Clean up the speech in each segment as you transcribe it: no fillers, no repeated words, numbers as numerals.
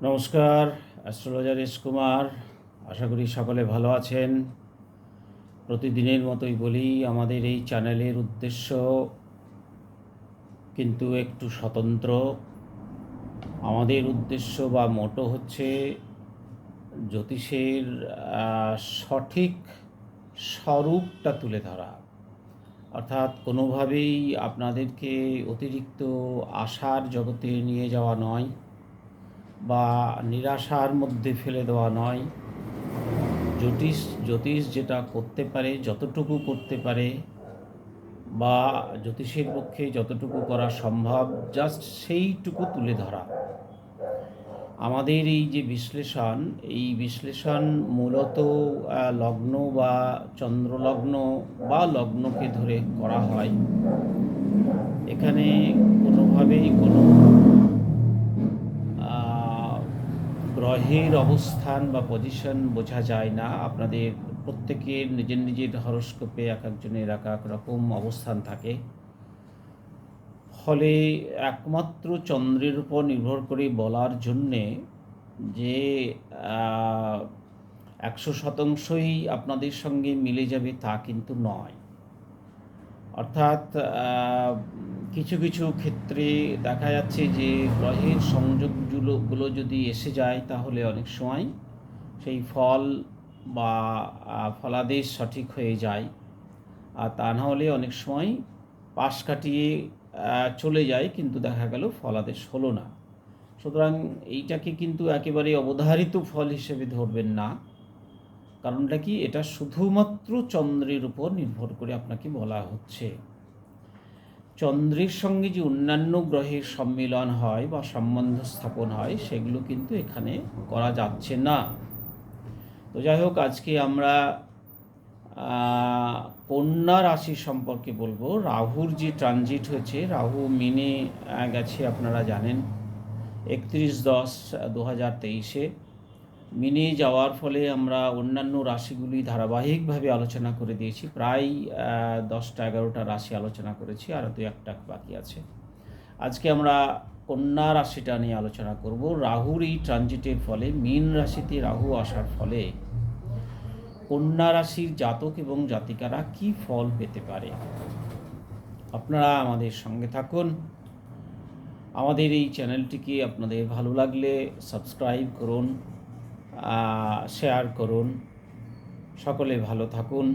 নমস্কার, astrologer S Kumar. আশা করি সকলে ভালো আছেন। প্রতিদিনের মতোই বলি, আমাদের এই চ্যানেলের উদ্দেশ্য কিন্তু একটু স্বতন্ত্র। আমাদের উদ্দেশ্য বা মোটো হচ্ছে জ্যোতিষের সঠিক স্বরূপটা তুলে ধরা। অর্থাৎ কোনোভাবেই আপনাদেরকে অতিরিক্ত আশার জগতে নিয়ে যাওয়া নয় বা নিরাশার মধ্যে ফেলে দেওয়া নয়। জ্যোতিষ জ্যোতিষ যেটা করতে পারে, যতটুকু করতে পারে বা জ্যোতিষের পক্ষে যতটুকু করা সম্ভব, জাস্ট সেইটুকু তুলে ধরা। আমাদের এই যে বিশ্লেষণ, এই বিশ্লেষণ মূলত লগ্ন বা চন্দ্রলগ্ন বা লগ্নকে ধরে করা হয়। এখানে কোনোভাবেই কোনো গ্রহের অবস্থান বা পজিশন বোঝা যায় না। আপনাদের প্রত্যেকের নিজের নিজের হরস্কোপে এক একজনের এক এক রকম অবস্থান থাকে। ফলে একমাত্র চন্দ্রের উপর নির্ভর করে বলার জন্যে যে 100%ই আপনাদের সঙ্গে মিলে যাবে তা কিন্তু নয়। অর্থাৎ কিছু কিছু ক্ষেত্রে দেখা যাচ্ছে যে গ্রহের সংযোগগুলো যদি এসে যায়, তাহলে অনেক সময় সেই ফল বা ফলাদেশ সঠিক হয়ে যায়। আর তা না হলে অনেক সময় পাশ কাটিয়ে চলে যায়, কিন্তু দেখা গেল ফলাদেশ হলো না। সুতরাং এইটাকে কিন্তু একেবারে অবধারিত ফল হিসেবে ধরবেন না। কারণটা কি, এটা শুধুমাত্র চন্দ্রের উপর নির্ভর করে আপনাকে বলা হচ্ছে। চন্দ্রের সঙ্গে যে অন্যান্য গ্রহের সম্মিলন হয় বা সম্বন্ধ স্থাপন হয়, সেগুলো কিন্তু এখানে করা যাচ্ছে না। তো যাই হোক, আজকে আমরা কন্যা রাশি সম্পর্কে বলবো। রাহুর যে ট্রানজিট হয়েছে, রাহু মিনে গেছে, আপনারা জানেন 31/10/2023 মিনে যাওয়ার ফলে আমরা অন্যান্য রাশিগুলি ধারাবাহিকভাবে আলোচনা করে দিয়েছি। প্রায় 10টা-11টা রাশি আলোচনা করেছি, আর 2-1টা বাকি আছে। আজকে আমরা কন্যা রাশিটা নিয়ে আলোচনা করব। রাহুর এই ট্রানজিটের ফলে, মীন রাশিতে রাহু আসার ফলে কন্যা রাশির জাতক এবং জাতিকারা কি ফল পেতে পারে। আপনারা আমাদের সঙ্গে থাকুন। আমাদের এই চ্যানেলটিকে আপনাদের ভালো লাগলে সাবস্ক্রাইব করুন, শেয়ার করুন। সকলে ভালো থাকুন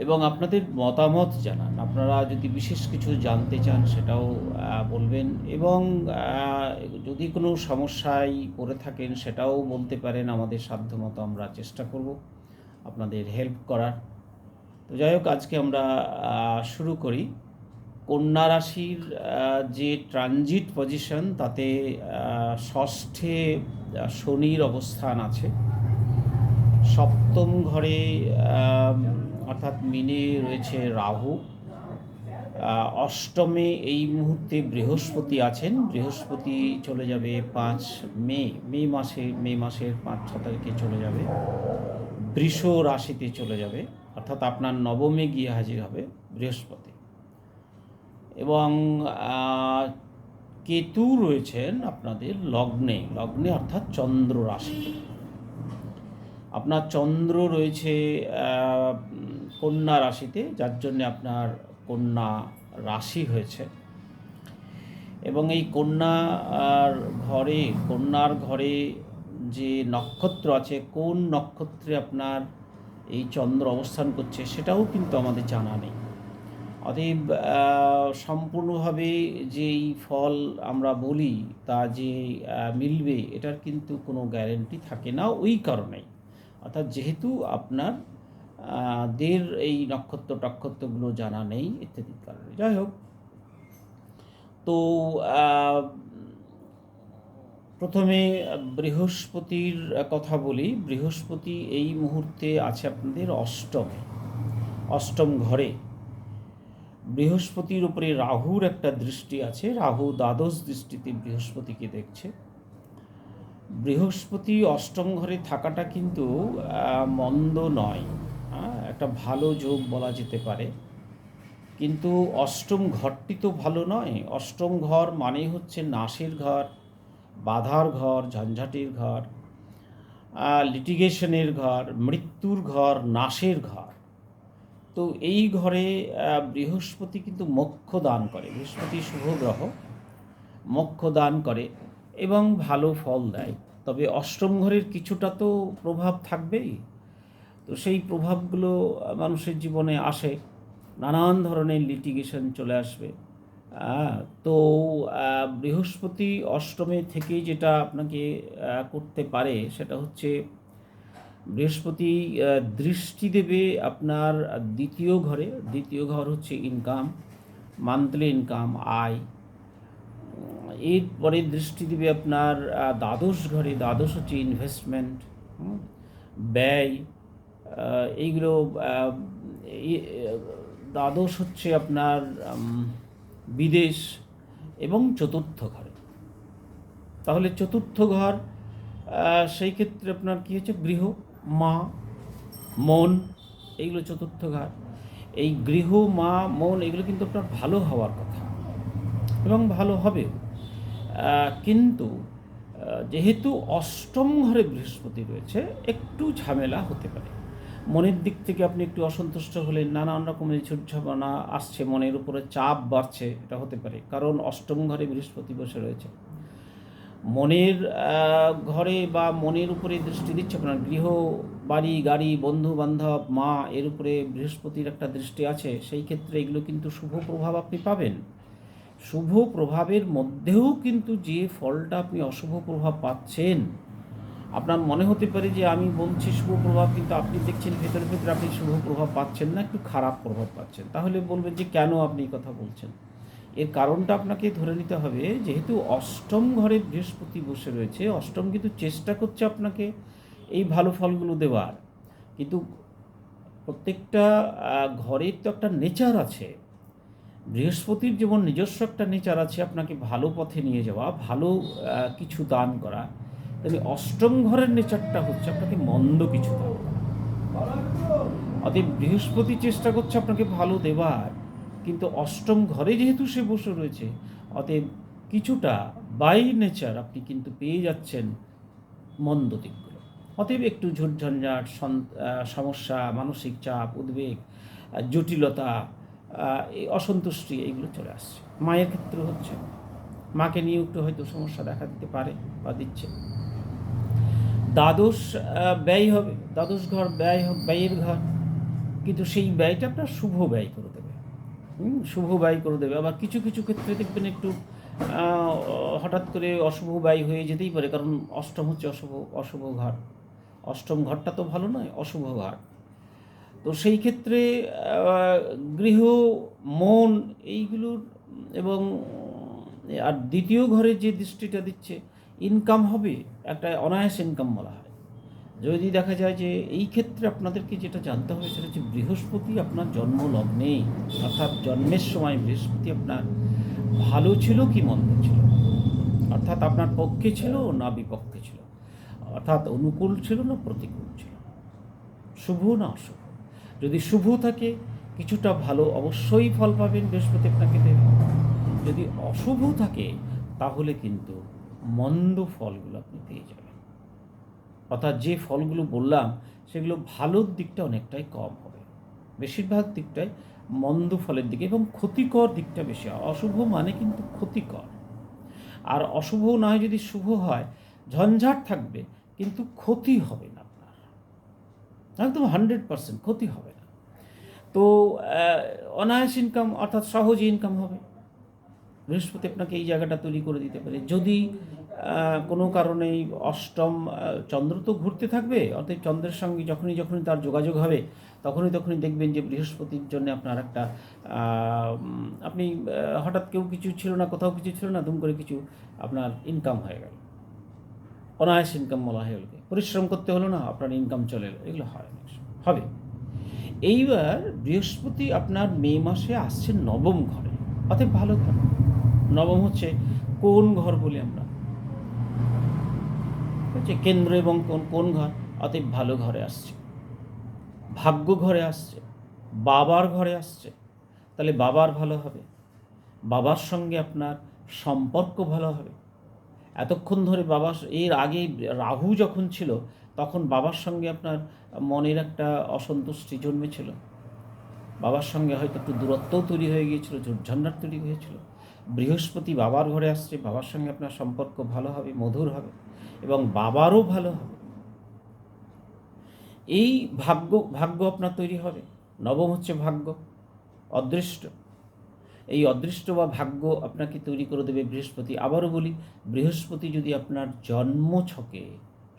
এবং আপনাদের মতামত জানান। আপনারা যদি বিশেষ কিছু জানতে চান, সেটাও বলবেন, এবং যদি কোনো সমস্যায় পড়ে থাকেন, সেটাও বলতে পারেন। আমাদের সাধ্যমতো আমরা চেষ্টা করব আপনাদের হেল্প করার। তো যাই হোক, আজকে আমরা শুরু করি। কন্যা রাশির যে ট্রানজিট পজিশন, তাতে ষষ্ঠে শনির অবস্থান আছে। সপ্তম ঘরে অর্থাৎ মিনে রয়েছে রাহু। অষ্টমে এই মুহূর্তে বৃহস্পতি আছেন। বৃহস্পতি চলে যাবে 5 মে মাসের 5-6 তারিখে চলে যাবে, বৃষ রাশিতে চলে যাবে। অর্থাৎ আপনার নবমে গিয়ে হাজির হবে বৃহস্পতি। এবং কেতু রয়েছেন আপনাদের লগ্নে অর্থাৎ চন্দ্র রাশিতে। আপনার চন্দ্র রয়েছে কন্যা রাশিতে, যার জন্যে আপনার কন্যা রাশি হয়েছে। এবং এই কন্যার ঘরে যে নক্ষত্র আছে, কোন নক্ষত্রে আপনার এই চন্দ্র অবস্থান করছে, সেটাও কিন্তু আমাদের জানা নেই। অতএব সম্পূর্ণভাবে যেই ফল আমরা বলি, তা যে মিলবে, এটার কিন্তু কোনো গ্যারেন্টি থাকে না ওই কারণেই। অর্থাৎ যেহেতু আপনার দের এই নক্ষত্রগুলো জানা নেই ইত্যাদির কারণে। যাই হোক, তো প্রথমে বৃহস্পতির কথা বলি। বৃহস্পতি এই মুহূর্তে আছে আপনাদের অষ্টম ঘরে। বৃহস্পতির উপরে রাহুর একটা দৃষ্টি আছে। রাহু দ্বাদশ দৃষ্টিতে বৃহস্পতিকে দেখছে। বৃহস্পতি অষ্টম ঘরে থাকাটা কিন্তু মন্দ নয়, একটা ভালো যোগ বলা যেতে পারে। কিন্তু অষ্টম ঘরটি তো ভালো নয়। অষ্টম ঘর মানে হচ্ছে নাশের ঘর, বাধার ঘর, ঝঞ্ঝাটির ঘর, লিটিগেশনের ঘর, মৃত্যুর ঘর, নাশের ঘর। তো এই ঘরে বৃহস্পতি কিন্তু মোক্ষ দান করে। বৃহস্পতি শুভ গ্রহ, মোক্ষ দান করে এবং ভালো ফল দেয়। তবে অষ্টম ঘরের কিছুটা তো প্রভাব থাকবেই। তো সেই প্রভাবগুলো মানুষের জীবনে আসে, নানান ধরনের লিটিগেশন চলে আসবে। তো বৃহস্পতি অষ্টমে থেকে যেটা আপনাকে করতে পারে সেটা হচ্ছে বৃহস্পতি দৃষ্টি দেবে আপনার দ্বিতীয় ঘরে। দ্বিতীয় ঘর হচ্ছে ইনকাম, মান্থলি ইনকাম, আয়। এরপরে দৃষ্টি দেবে আপনার দ্বাদশ ঘরে। দ্বাদশ হচ্ছে ইনভেস্টমেন্ট, ব্যয়, এইগুলো। দ্বাদশ হচ্ছে আপনার বিদেশ এবং চতুর্থ ঘরে। তাহলে চতুর্থ ঘর সেই ক্ষেত্রে আপনার কী হচ্ছে, গৃহ, মা, মন, এইগুলো চতুর্থ ঘর। এই গৃহ, মা, মন এগুলো কিন্তু আপনার ভালো হওয়ার কথা এবং ভালো হবে। কিন্তু যেহেতু অষ্টম ঘরে বৃহস্পতি রয়েছে, একটু ঝামেলা হতে পারে। মনের দিক থেকে আপনি একটু অসন্তুষ্ট হলেন, নানান রকমের ঝুটঝামেলা আসছে, মনের উপরে চাপ বাড়ছে, এটা হতে পারে। কারণ অষ্টম ঘরে বৃহস্পতি বসে রয়েছে। মনের ঘরে বা মনের উপরে দৃষ্টি দিচ্ছে আপনার গৃহ, বাড়ি, গাড়ি, বন্ধু বান্ধব, মা, এর উপরে বৃহস্পতির একটা দৃষ্টি আছে। সেই ক্ষেত্রে এগুলো কিন্তু শুভ প্রভাব আপনি পাবেন। শুভ প্রভাবের মধ্যেও কিন্তু যে ফলটা আপনি অশুভ প্রভাব পাচ্ছেন, আপনার মনে হতে পারে যে আমি বলছি শুভ প্রভাব, কিন্তু আপনি দেখছেন ভেতরে ভেতরে আপনি শুভ প্রভাব পাচ্ছেন না, একটু খারাপ প্রভাব পাচ্ছেন। তাহলে বলবেন যে কেন আপনি এই কথা বলছেন? এর কারণটা আপনাকে ধরে নিতে হবে। যেহেতু অষ্টম ঘরে বৃহস্পতি বসে রয়েছে, অষ্টম কিন্তু চেষ্টা করছে আপনাকে এই ভালো ফলগুলো দেওয়ার, কিন্তু প্রত্যেকটা ঘরের তো একটা নেচার আছে। বৃহস্পতির যেমন নিজস্ব একটা নেচার আছে আপনাকে ভালো পথে নিয়ে যাওয়া, ভালো কিছু দান করা, তেমনি অষ্টম ঘরের নেচারটা হচ্ছে আপনাকে মন্দ কিছু দান করা। অতএব বৃহস্পতি চেষ্টা করছে আপনাকে ভালো দেওয়ার, কিন্তু অষ্টম ঘরে যেহেতু সে বসে রয়েছে, অতএব কিছুটা বাই নেচার আপনি কিন্তু পেয়ে যাচ্ছেন মন্দ দিকগুলো। অতএব একটু ঝুটঝঞ্ঝাট, সমস্যা, মানসিক চাপ, উদ্বেগ, জটিলতা, এই অসন্তুষ্টি, এইগুলো চলে আসছে। মায়ের ক্ষেত্রে হচ্ছে, মাকে নিয়ে একটু হয়তো সমস্যা দেখা দিতে পারে বা দিচ্ছে। দ্বাদশ ব্যয় হবে, দ্বাদশ ঘর ব্যয়ের ঘর, কিন্তু সেই ব্যয়টা আপনার শুভ ব্যয় করে দেবে। শুভ ব্যয় করে দেবে। আবার কিছু কিছু ক্ষেত্রে দেখবেন একটু হঠাৎ করে অশুভ ব্যয় হয়ে যেতেই পারে, কারণ অষ্টম হচ্ছে অশুভ ঘর। অষ্টম ঘরটা তো ভালো নয়, অশুভ ঘর। তো সেই ক্ষেত্রে গৃহ, মন, এইগুলোর এবং আর দ্বিতীয় ঘরে যে দৃষ্টিটা দিচ্ছে, ইনকাম হবে, একটা অনায়াস ইনকাম বলা হয়। যদি দেখা যায় যে এই ক্ষেত্রে আপনাদেরকে যেটা জানতে হবে সেটা হচ্ছে বৃহস্পতি আপনার জন্মলগ্নে, অর্থাৎ জন্মের সময় বৃহস্পতি আপনার ভালো ছিল কি মন্দ ছিল, অর্থাৎ আপনার পক্ষে ছিল না বিপক্ষে ছিল, অর্থাৎ অনুকূল ছিল না প্রতিকূল ছিল, শুভ না অশুভ। যদি শুভ থাকে কিছুটা ভালো অবশ্যই ফল পাবেন, বৃহস্পতি আপনাকে দেবে। যদি অশুভ থাকে তাহলে কিন্তু মন্দ ফলগুলো আপনি পেয়ে যাবেন। অর্থাৎ যে ফলগুলো বললাম সেগুলো ভালোর দিকটা অনেকটাই কম হবে, বেশিরভাগ দিকটাই মন্দ ফলের দিকে এবং ক্ষতিকর দিকটা বেশি হয়। অশুভ মানে কিন্তু ক্ষতিকর। আর অশুভ না হয় যদি শুভ হয়, ঝঞ্ঝাট থাকবে কিন্তু ক্ষতি হবে না আপনার, একদম 100% ক্ষতি হবে না। তো অনায়াস ইনকাম, অর্থাৎ সহজ ইনকাম হবে। বৃহস্পতি আপনাকে এই জায়গাটা তৈরি করে দিতে পারে। যদি কোনো কারণে অষ্টম, চন্দ্র তো ঘুরতে থাকবে, অর্থাৎ চন্দ্রের সঙ্গে যখনই যখনই তার যোগাযোগ হবে তখনই দেখবেন যে বৃহস্পতির জন্য আপনার একটা আপনি হঠাৎ কেউ কিছু ছিল না, কোথাও কিছু ছিল না, দুম করে কিছু আপনার ইনকাম হয়ে গেল, অনায়াস ইনকাম বলা হয়ে গেল, পরিশ্রম করতে হলো না, আপনার ইনকাম চলে এলো, এগুলো হয়, হবে। এইবার বৃহস্পতি আপনার মে মাসে আসছে নবম ঘরে, অতএব ভালো ঘর। নবম হচ্ছে কোন ঘর বলি আমরা, হচ্ছে কেন্দ্র এবং কোন ঘর, অতএব ভালো ঘরে আসছে, ভাগ্য ঘরে আসছে, বাবার ঘরে আসছে। তাহলে বাবার ভালো হবে, বাবার সঙ্গে আপনার সম্পর্ক ভালো হবে, এতক্ষণ ধরে এর আগে রাহু যখন ছিল তখন বাবার সঙ্গে আপনার মনের একটা অসন্তুষ্টি জন্মেছিল, বাবার সঙ্গে হয়তো একটু দূরত্বও তৈরি হয়ে গিয়েছিল, ঝঞ্ঝাট তৈরি হয়েছিল। বৃহস্পতি বাবার ঘরে আসছে, বাবার সঙ্গে আপনার সম্পর্ক ভালো হবে, মধুর হবে এবং বাবারও ভালো হবে। এই ভাগ্য আপনার তৈরি হবে। নবম হচ্ছে ভাগ্য, অদৃষ্ট। এই অদৃষ্ট বা ভাগ্য আপনাকে তৈরি করে দেবে বৃহস্পতি। আবারও বলি, বৃহস্পতি যদি আপনার জন্ম ছকে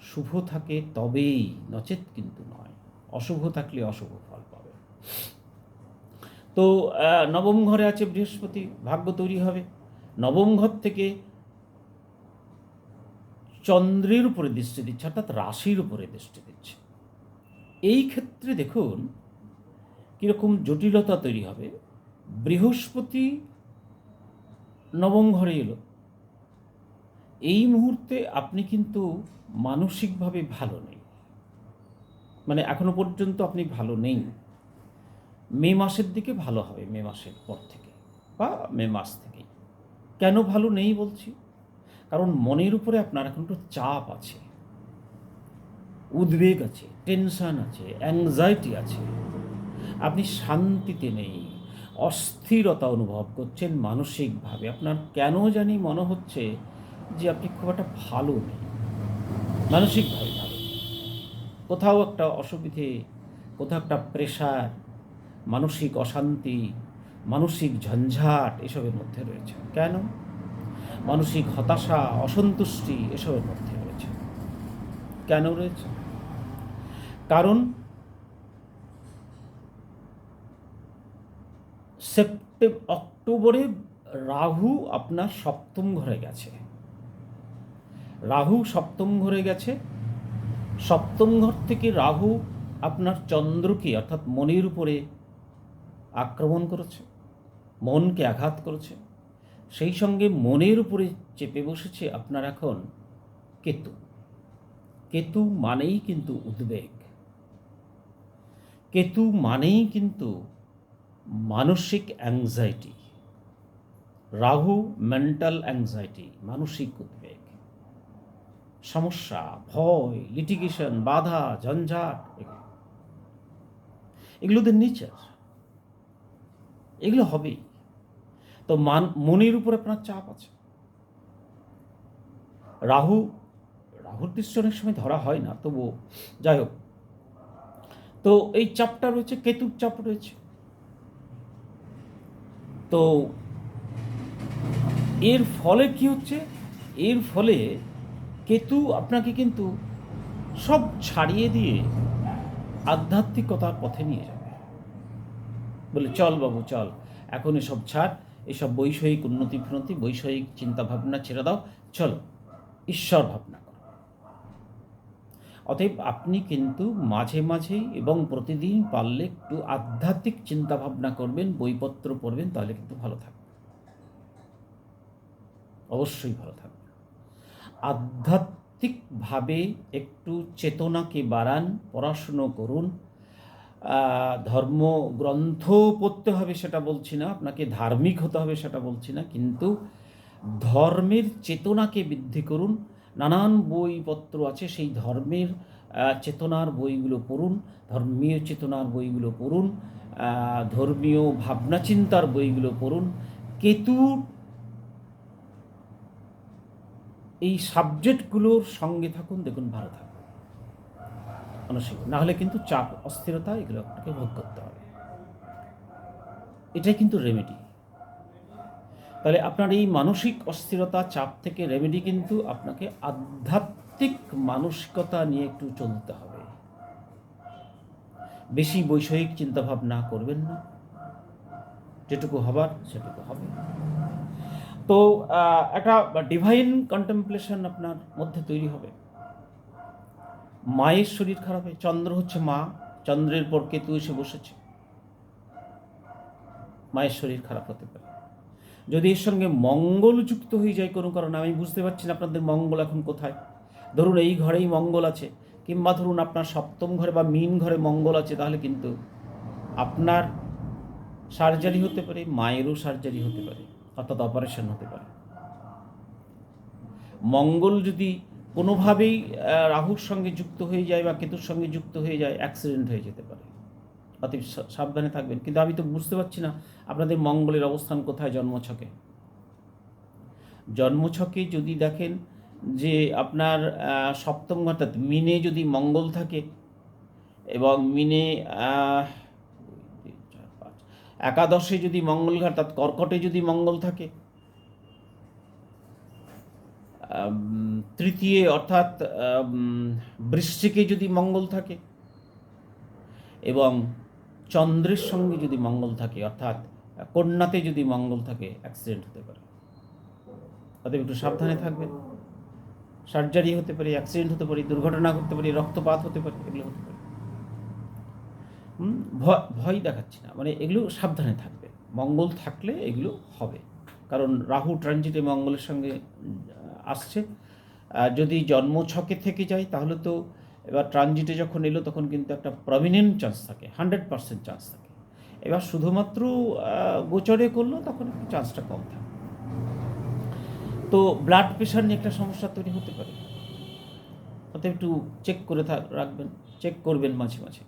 শুভ থাকে তবেই, নচেত কিন্তু নয়। অশুভ থাকলে অশুভ ফল পাবে। তো নবম ঘরে আছে বৃহস্পতি, ভাগ্য তৈরি হবে। নবম ঘর থেকে চন্দ্রের উপরে দৃষ্টি দিচ্ছে, অর্থাৎ রাশির উপরে দৃষ্টি দিচ্ছে। এই ক্ষেত্রে দেখুন কীরকম জটিলতা তৈরি হবে। বৃহস্পতি নবম ঘরে এলো, এই মুহূর্তে আপনি কিন্তু মানসিকভাবে ভালো নেই, মানে এখনো পর্যন্ত আপনি ভালো নেই। মে মাসের দিকে ভালো হবে, মে মাসের পর থেকে বা মে মাস থেকেই। কেন ভালো নেই বলছি? কারণ মনের উপরে আপনার এখন একটু চাপ আছে, উদ্বেগ আছে, টেনশন আছে, অ্যাংজাইটি আছে। আপনি শান্তিতে নেই, অস্থিরতা অনুভব করছেন মানসিকভাবে। আপনার কেন জানি মনে হচ্ছে যে আপনি খুব একটা ভালো নেই, মানসিকভাবে ভালো নেই। কোথাও একটা অসুবিধে, কোথাও একটা প্রেশার, মানসিক অশান্তি, মানসিক ঝঞ্ঝাট এসবের মধ্যে রয়েছে। কেন? মানসিক হতাশা, অসন্তুষ্টি এসবের মধ্যে রয়েছে। কেন রয়েছে? কারণ অক্টোবরে রাহু আপনার সপ্তম ঘরে গেছে। রাহু সপ্তম ঘরে গেছে। সপ্তম ঘর থেকে রাহু আপনার চন্দ্রকে অর্থাৎ মনের উপরে আক্রমণ করেছে, মনকে আঘাত করেছে। সেই সঙ্গে মনের উপরে চেপে বসেছে আপনার এখন কেতু। কেতু মানেই কিন্তু উদ্বেগ, কেতু মানেই কিন্তু মানসিক অ্যাংজাইটি। রাহু মেন্টাল অ্যাংজাইটি, মানসিক উদ্বেগ, সমস্যা, ভয়, লিটিগেশন, বাধা, ঝঞ্ঝাট, এগুলোদের নেচার, এগুলো হবেই। তো মনের উপর আপনার চাপ আছে। রাহুর দৃষ্টি অনেক সময় ধরা হয় না, তবুও যাই হোক। তো এই চাপটা রয়েছে, কেতুর চাপ রয়েছে। তো এর ফলে কি হচ্ছে? এর ফলে কেতু আপনাকে কিন্তু সব ছাড়িয়ে দিয়ে আধ্যাত্মিকতার পথে নিয়ে যাবে। বলে চল বাবু চল, এখন এসব ছাড়, এসব বৈষয়িক উন্নতি ফ্রন্তি, বৈষয়িক চিন্তাভাবনা ছেড়ে দাও, চলো ঈশ্বর ভাবনা করো। অতএব আপনি কিন্তু মাঝে মাঝেই এবং প্রতিদিন পারলে একটু আধ্যাত্মিক চিন্তাভাবনা করবেন, বইপত্র পড়বেন, তাহলে কিন্তু ভালো থাকবে, অবশ্যই ভালো থাকবে। আধ্যাত্মিকভাবে একটু চেতনাকে বাড়ান, পড়াশুনো করুন। ধর্মগ্রন্থ পড়তে হবে সেটা বলছি না, আপনাকে ধার্মিক হতে হবে সেটা বলছি না, কিন্তু ধর্মের চেতনাকে বৃদ্ধি করুন। নানান বইপত্র আছে, সেই ধর্মের চেতনার বইগুলো পড়ুন, ধর্মীয় চেতনার বইগুলো পড়ুন, ধর্মীয় ভাবনা চিন্তার বইগুলো পড়ুন। কেতুর এই সাবজেক্টগুলোর সঙ্গে থাকুন, দেখুন ভালো থাকুন মানসিক। নাহলে কিন্তু চাপ, অস্থিরতা এগুলো আপনাকে ভোগ করতে হবে। এটাই কিন্তু রেমেডি। তাহলে আপনার এই মানসিক অস্থিরতা, চাপ থেকে রেমেডি কিন্তু আপনাকে আধ্যাত্মিক মানসিকতা নিয়ে একটু চলতে হবে। বেশি বৈষয়িক চিন্তাভাবনা করবেন না, যেটুকু হবার সেটুকু হবে। তো একটা ডিভাইন কন্টেম্পলেশন আপনার মধ্যে তৈরি হবে। মায়ের শরীর খারাপ হয়, চন্দ্র হচ্ছে মা, চন্দ্রের পর কেতু এসে বসেছে, মায়ের শরীর খারাপ হতে পারে। যদি এর সঙ্গে মঙ্গল যুক্ত হয়ে যায় কোনো কারণে, আমি বুঝতে পারছি না আপনাদের মঙ্গল এখন কোথায়। ধরুন এই ঘরেই মঙ্গল আছে, কিংবা ধরুন আপনার সপ্তম ঘরে বা মীন ঘরে মঙ্গল আছে, তাহলে কিন্তু আপনার সার্জারি হতে পারে, মায়েরও সার্জারি হতে পারে, অর্থাৎ অপারেশন হতে পারে। মঙ্গল যদি কোনোভাবেই রাহুর সঙ্গে যুক্ত হয়ে যায় বা কেতুর সঙ্গে যুক্ত হয়ে যায়, অ্যাক্সিডেন্ট হয়ে যেতে পারে। অতএব সাবধানে থাকবেন। কিন্তু আমি তো বুঝতে পারছি না আপনাদের মঙ্গলের অবস্থান কোথায় জন্মছকে। জন্মছকে যদি দেখেন যে আপনার সপ্তম অর্থাৎ মিনে যদি মঙ্গল থাকে এবং মিনে একাদশে যদি মঙ্গল অর্থাৎ কর্কটে যদি মঙ্গল থাকে, তৃতীয় অর্থাৎ বৃশ্চিকে যদি মঙ্গল থাকে এবং চন্দ্রের সঙ্গে যদি মঙ্গল থাকে অর্থাৎ কন্যাতে যদি মঙ্গল থাকে, অ্যাক্সিডেন্ট হতে পারে। অতএব একটু সাবধানে থাকবেন। সার্জারি হতে পারে, অ্যাক্সিডেন্ট হতে পারে, দুর্ঘটনা ঘটতে পারে, রক্তপাত হতে পারে, এগুলো হতে পারে। ভয় দেখাচ্ছি না, মানে এগুলো সাবধানে থাকবে। মঙ্গল থাকলে এগুলো হবে, কারণ রাহু ট্রানজিটে মঙ্গলের সঙ্গে আসছে। যদি জন্মছকে থেকে যায় তাহলে তো এবার ট্রানজিটে যখন এলো তখন কিন্তু একটা প্রমিনেন্ট চান্স থাকে, 100% চান্স থাকে। এবার শুধুমাত্র গোচরে করলো তখন একটু চান্সটা কম থাকে। তো ব্লাড প্রেশার নিয়ে একটা সমস্যা তৈরি হতে পারে, অতএব একটু চেক করে রাখবেন, চেক করবেন মাঝে মাঝে।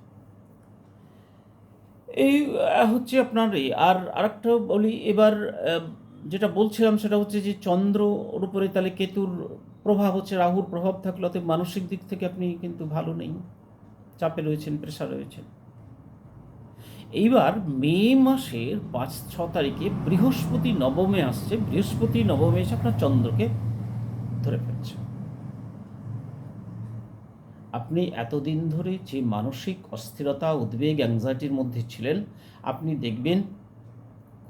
এই হচ্ছে আপনার আর আরেকটা বলি এবার, যেটা বলছিলাম সেটা হচ্ছে যে চন্দ্র ওর উপরে তাহলে কেতুর প্রভাব হচ্ছে, রাহুর প্রভাব থাকলে অতএব মানসিক দিক থেকে আপনি কিন্তু ভালো নেই, চাপে রয়েছেন, প্রেশার রয়েছেন। এইবার মে মাসের 5-6 তারিখে বৃহস্পতি নবমে আসছে। বৃহস্পতি নবমে এসে আপনার চন্দ্রকে ধরে ফেলছে। আপনি এতদিন ধরে যে মানসিক অস্থিরতা, উদ্বেগ, অ্যাংজাইটির মধ্যে ছিলেন, আপনি দেখবেন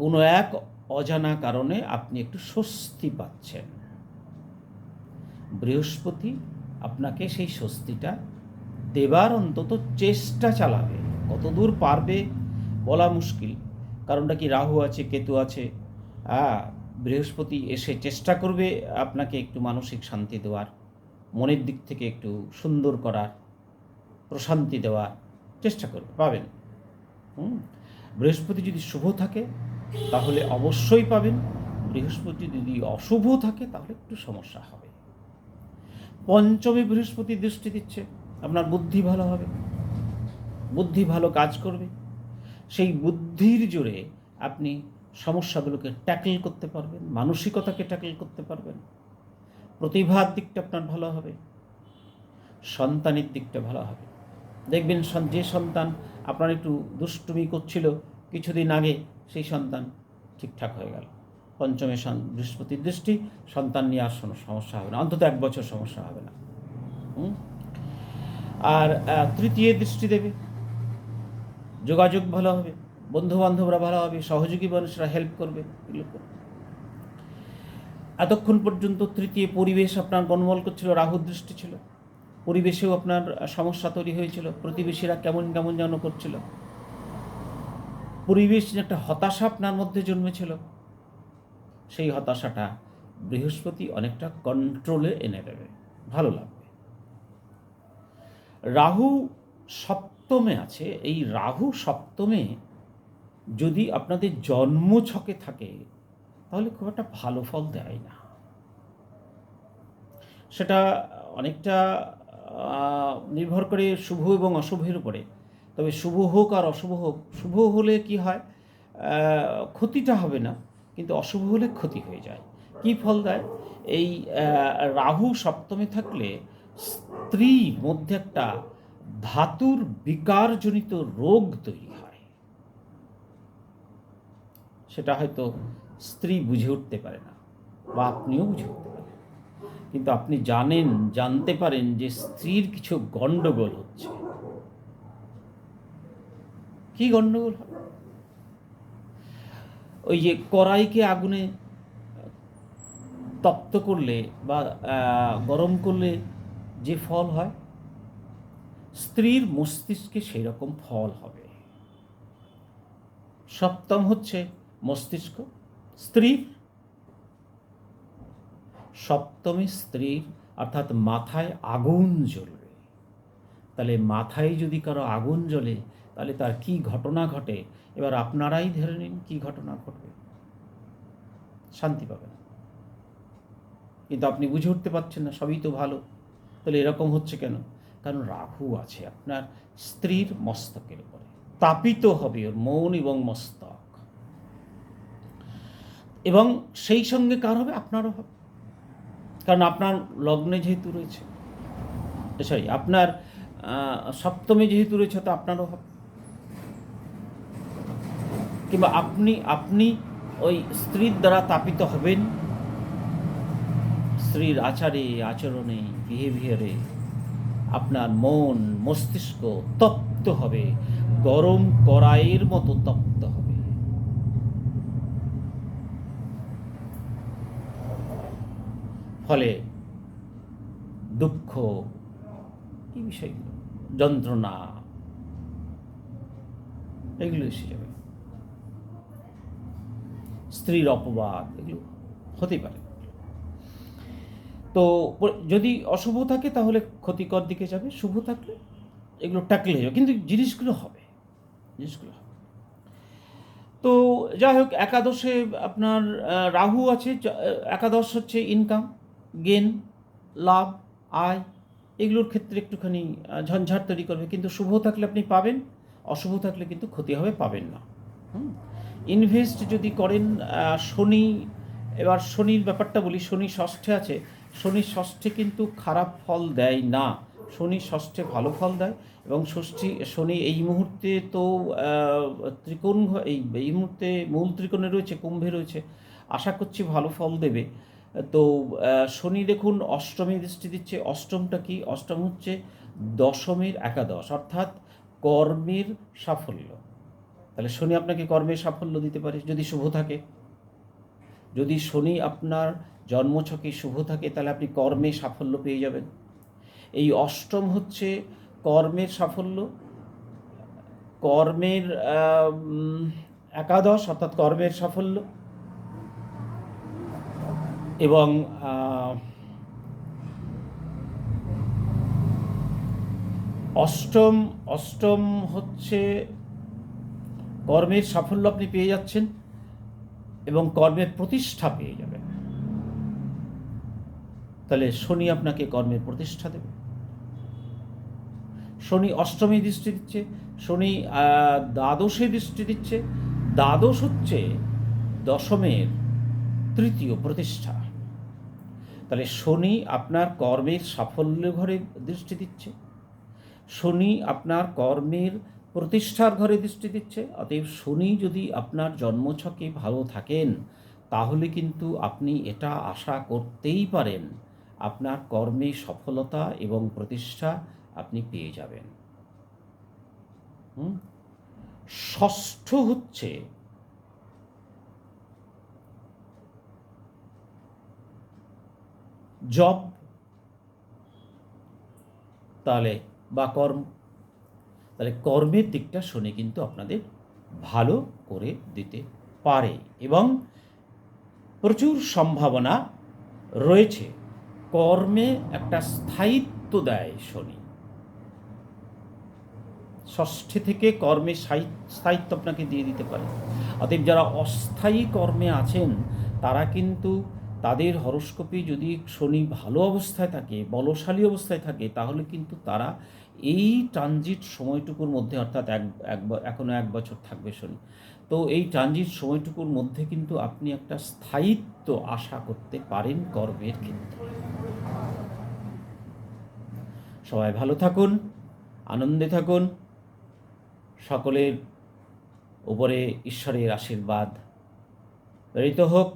কোনো এক অজানা কারণে আপনি একটু স্বস্তি পাচ্ছেন। বৃহস্পতি আপনাকে সেই স্বস্তিটা দেবার অন্তত চেষ্টা চালাবে। কতদূর পারবে বলা মুশকিল, কারণটা কি রাহু আছে, কেতু আছে। বৃহস্পতি এসে চেষ্টা করবে আপনাকে একটু মানসিক শান্তি দেওয়ার, মনের দিক থেকে একটু সুন্দর করার, প্রশান্তি দেওয়ার চেষ্টা করবে, পাবেন। বৃহস্পতি যদি শুভ থাকে তাহলে অবশ্যই পাবেন। বৃহস্পতি যদি অশুভ থাকে তাহলে একটু সমস্যা হবে। পঞ্চমে বৃহস্পতি দৃষ্টি দিচ্ছে, আপনার বুদ্ধি ভালো হবে, বুদ্ধি ভালো কাজ করবে। সেই বুদ্ধির জোরে আপনি সমস্যাগুলোকে ট্যাকল করতে পারবেন, মানসিকতাকে ট্যাকল করতে পারবেন। প্রতিভার দিকটা আপনার ভালো হবে, সন্তানের দিকটা ভালো হবে। দেখবেন যে সন্তান আপনার একটু দুষ্টুমি করছিল কিছুদিন আগে, সেই সন্তান ঠিকঠাক হয়ে গেল। পঞ্চমে বৃহস্পতির দৃষ্টি, সন্তান নিয়ে আর সমস্যা হবে না, অন্তত 1 বছর সমস্যা হবে না। আর তৃতীয় দৃষ্টি দেবে, যোগাযোগ ভালো হবে, বন্ধুবান্ধবরা ভালো হবে, সহযোগী মানুষরা হেল্প করবে, এগুলো করবে। এতক্ষণ পর্যন্ত তৃতীয় পরিবেশ আপনার গণ্ডগোল করছিল, রাহুর দৃষ্টি ছিল, পরিবেশেও আপনার সমস্যা তৈরি হয়েছিল, প্রতিবেশীরা কেমন কেমন যেন করছিল, পরিবেশ একটা হতাশা আপনার মধ্যে জন্মেছিল। সেই হতাশাটা বৃহস্পতি অনেকটা কন্ট্রোলে এনে দেবে, ভালো লাগবে। রাহু সপ্তমে আছে। এই রাহু সপ্তমে যদি আপনাদের জন্মছকে থাকে তাহলে খুব একটা ভালো ফল দেয় না। সেটা অনেকটা নির্ভর করে শুভ এবং অশুভের উপরে। তবে শুভ হোক আর অশুভ হোক, শুভ হলে কি হয়, ক্ষতিটা হবে না, কিন্তু অশুভ হলে ক্ষতি হয়ে যায়। কি ফল দেয়? এই রাহু সপ্তমে থাকলে স্ত্রীর মধ্যে একটা ধাতুর বিকারজনিত রোগ তৈরি হয়। সেটা হয়তো স্ত্রী বুঝে উঠতে পারে না বা আপনিও বুঝে উঠতে পারেন, কিন্তু আপনি জানতে পারেন যে স্ত্রীর কিছু গণ্ডগোল হচ্ছে। কি গণ্ডগোল হবে? ওই যে কড়াইকে আগুনে তপ্ত করলে বা গরম করলে যে ফল হয়, স্ত্রীর মস্তিষ্কে সেই রকম ফল হবে। সপ্তম হচ্ছে মস্তিষ্ক, স্ত্রীর সপ্তমী স্ত্রীর অর্থাৎ মাথায় আগুন জ্বলবে। তাহলে মাথায় যদি কারো আগুন জ্বলে তাহলে তার কি ঘটনা ঘটে, এবার আপনারাই ধরে নিন কি ঘটনা ঘটবে। শান্তি পাবেন। কিন্তু আপনি বুঝে উঠতে পারছেন না, সবই তো ভালো। তাহলে এরকম হচ্ছে কেন? কারণ রাহু আছে আপনার স্ত্রীর মস্তকের উপরে, তাপিত হবে ওর মন এবং মস্তক, এবং সেই সঙ্গে কার হবে? আপনারও হবে, কারণ আপনার লগ্নে যেহেতু রয়েছে, সরি আপনার সপ্তমে যেহেতু রয়েছে, তো আপনারও হবে। কিংবা আপনি আপনি ওই স্ত্রীর দ্বারা তাপিত হবেন, স্ত্রীর আচারে আচরণে বিহেভিয়ারে আপনার মন মস্তিষ্ক তপ্ত হবে, গরম কড়াইয়ের মতো তপ্ত হবে। ফলে দুঃখ, এই বিষয়গুলো, যন্ত্রণা, এগুলো এসে যাবে, স্ত্রীর অপবাদ, এগুলো হতেই পারে। তো যদি অশুভ থাকে তাহলে ক্ষতিকর দিকে যাবে, শুভ থাকলে এগুলো ট্যাকলে যাবে, কিন্তু জিনিসগুলো হবে। তো যাই হোক, একাদশে আপনার রাহু আছে। একাদশ হচ্ছে ইনকাম, গেন, লাভ, আয়, এগুলোর ক্ষেত্রে একটুখানি ঝঞ্ঝাট তৈরি করবে, কিন্তু শুভ থাকলে আপনি পাবেন, অশুভ থাকলে কিন্তু ক্ষতি হবে, পাবেন না। ইনভেস্ট যদি করেন, শনি, এবার শনির ব্যাপারটা বলি, শনি ষষ্ঠে আছে। শনি ষষ্ঠে কিন্তু খারাপ ফল দেয় না, শনি ষষ্ঠে ভালো ফল দেয়। এবং শনি এই মুহূর্তে তো ত্রিকোণ, এই মুহূর্তে মূল ত্রিকোণে রয়েছে, কুম্ভে রয়েছে, আশা করছি ভালো ফল দেবে। তো শনি দেখুন অষ্টমে দৃষ্টি দিচ্ছে। অষ্টমটা কি? অষ্টম হচ্ছে দশমের একাদশ, অর্থাৎ কর্মের সাফল্য। তাহলে শনি আপনাকে কর্মের সাফল্য দিতে পারে যদি শুভ থাকে। যদি শনি আপনার জন্মছকে শুভ থাকে তাহলে আপনি কর্মে সাফল্য পেয়ে যাবেন। এই অষ্টম হচ্ছে কর্মের সাফল্য, কর্মের একাদশ, অর্থাৎ কর্মের সাফল্য। এবং অষ্টম হচ্ছে কর্মের সাফল্য আপনি পেয়ে যাচ্ছেন এবং কর্মের প্রতিষ্ঠা পেয়ে যাবেন। তাহলে শনি আপনাকে কর্মের প্রতিষ্ঠা দেবে। শনি অষ্টমী দৃষ্টি দিচ্ছে, শনি দ্বাদশে দৃষ্টি দিচ্ছে। দ্বাদশ হচ্ছে দশমের তৃতীয় প্রতিষ্ঠা। তাহলে শনি আপনার কর্মের সাফল্য ঘরে দৃষ্টি দিচ্ছে, শনি আপনার কর্মের প্রতিষ্ঠার ঘরে দৃষ্টি দিচ্ছে। অতএব শনি যদি আপনার জন্মছকে ভালো থাকেন তাহলে কিন্তু আপনি এটা আশা করতেই পারেন আপনার কর্মে সফলতা এবং প্রতিষ্ঠা আপনি পেয়ে যাবেন। ষষ্ঠ হচ্ছে জব, তাহলে বা কর্ম, তাহলে কর্মের দিকটা শনি কিন্তু আপনাদের ভালো করে দিতে পারে এবং প্রচুর সম্ভাবনা রয়েছে। কর্মে একটা স্থায়িত্ব দেয় শনি, ষষ্ঠী থেকে কর্মে স্থায়িত্ব আপনাকে দিয়ে দিতে পারে। অতএব যারা অস্থায়ী কর্মে আছেন তারা কিন্তু তাদের হরস্কোপে যদি শনি ভালো অবস্থায় থাকে, বলশালী অবস্থায় থাকে, তাহলে কিন্তু তারা এই ট্রানজিট সময়টুকুর মধ্যে, অর্থাৎ এখনও 1 বছর থাকবে শনি, তো এই ট্রানজিট সময়টুকুর মধ্যে কিন্তু আপনি একটা স্থায়িত্ব আশা করতে পারেন কর্মের ক্ষেত্রে। সবাই ভালো থাকুন, আনন্দে থাকুন, সকলের উপরে ঈশ্বরের আশীর্বাদ প্রেরিত হোক।